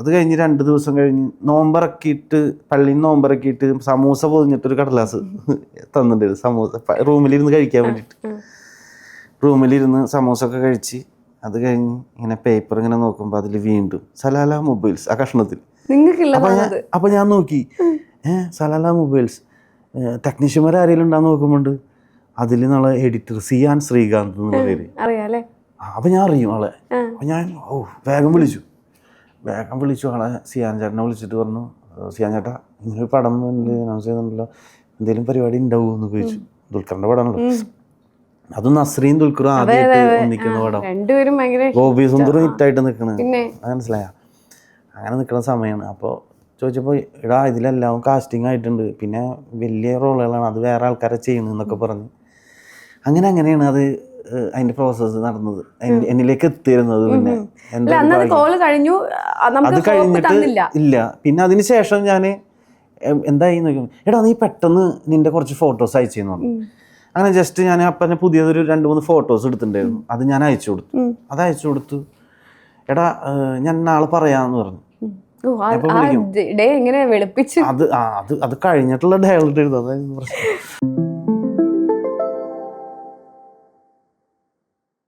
അത് കഴിഞ്ഞ് 2 ദിവസം കഴിഞ്ഞ് നോമ്പറക്കിയിട്ട് പള്ളിയിൽ നോമ്പറക്കിയിട്ട് സമൂസ പൊതിഞ്ഞിട്ടൊരു കടലാസ് തന്നിട്ടുണ്ടായിരുന്നു. സമൂസ റൂമിലിരുന്ന് കഴിക്കാൻ വേണ്ടിയിട്ട്. റൂമിലിരുന്ന് സമൂസ ഒക്കെ കഴിച്ച് അത് കഴിഞ്ഞ് ഇങ്ങനെ പേപ്പർ ഇങ്ങനെ നോക്കുമ്പോൾ അതിൽ വീണ്ടും സലാല മൊബൈൽസ് ആ കഷ്ണത്തിൽ. അപ്പം ഞാൻ നോക്കി സലാല മൊബൈൽസ് ടെക്നീഷ്യന്മാർ ആരെങ്കിലും ഉണ്ടാന്ന് നോക്കുമ്പോണ്ട് അതിൽ നാളെ എഡിറ്റർ സിയാൻ ശ്രീകാന്ത് എന്നുള്ള പേര്. അപ്പം ഞാൻ അറിയും ആളെ. അപ്പം ഞാൻ വേഗം വിളിച്ചു ആളെ. സിയാൻ ചേട്ടനെ വിളിച്ചിട്ട് പറഞ്ഞു, സിയാൻ ചേട്ടാ ഇങ്ങനൊരു പടം അനൗൺസ് ചെയ്യുന്നുണ്ടല്ലോ, എന്തെങ്കിലും പരിപാടി ഉണ്ടാവുമോ എന്ന് ചോദിച്ചു. ദുൽഖറിന്റെ പടമാണല്ലോ അതും. നസ്രീൻ ദുൽഖറും ആദ്യമായിട്ട് ഒന്നിക്കുന്ന പടം. ഗോപി സുന്ദറും ഹിറ്റായിട്ട് നിൽക്കണ്, മനസ്സിലായ? അങ്ങനെ നിൽക്കുന്ന സമയമാണ്. അപ്പോൾ ചോദിച്ചപ്പോൾ എടാ ഇതിലെല്ലാം കാസ്റ്റിംഗ് ആയിട്ടുണ്ട്, പിന്നെ വലിയ റോളുകളാണ്, അത് വേറെ ആൾക്കാരെ ചെയ്യുന്നു എന്നൊക്കെ പറഞ്ഞ് അങ്ങനെയാണ് അത് അതിന്റെ പ്രോസസ്സ് നടന്നത്, എന്നിലേക്ക് എത്തിയിരുന്നത്. പിന്നെ അത് കഴിഞ്ഞിട്ട് ഇല്ല. പിന്നെ അതിന് ശേഷം ഞാൻ എന്തായി നോക്കും, എടാ നീ പെട്ടെന്ന് നിന്റെ കുറച്ച് ഫോട്ടോസ് അയച്ചെന്ന് പറഞ്ഞു. അങ്ങനെ ജസ്റ്റ് ഞാൻ അപ്പം പുതിയതൊരു 2-3 ഫോട്ടോസ് എടുത്തിട്ടുണ്ടായിരുന്നു. അത് ഞാൻ അയച്ചു കൊടുത്തു. എടാ ഞാൻ നാളെ പറയാന്ന് പറഞ്ഞു. അത് കഴിഞ്ഞിട്ടുള്ള ഡയലോഗ് എഴുതും, അതായത് പ്രശ്നം.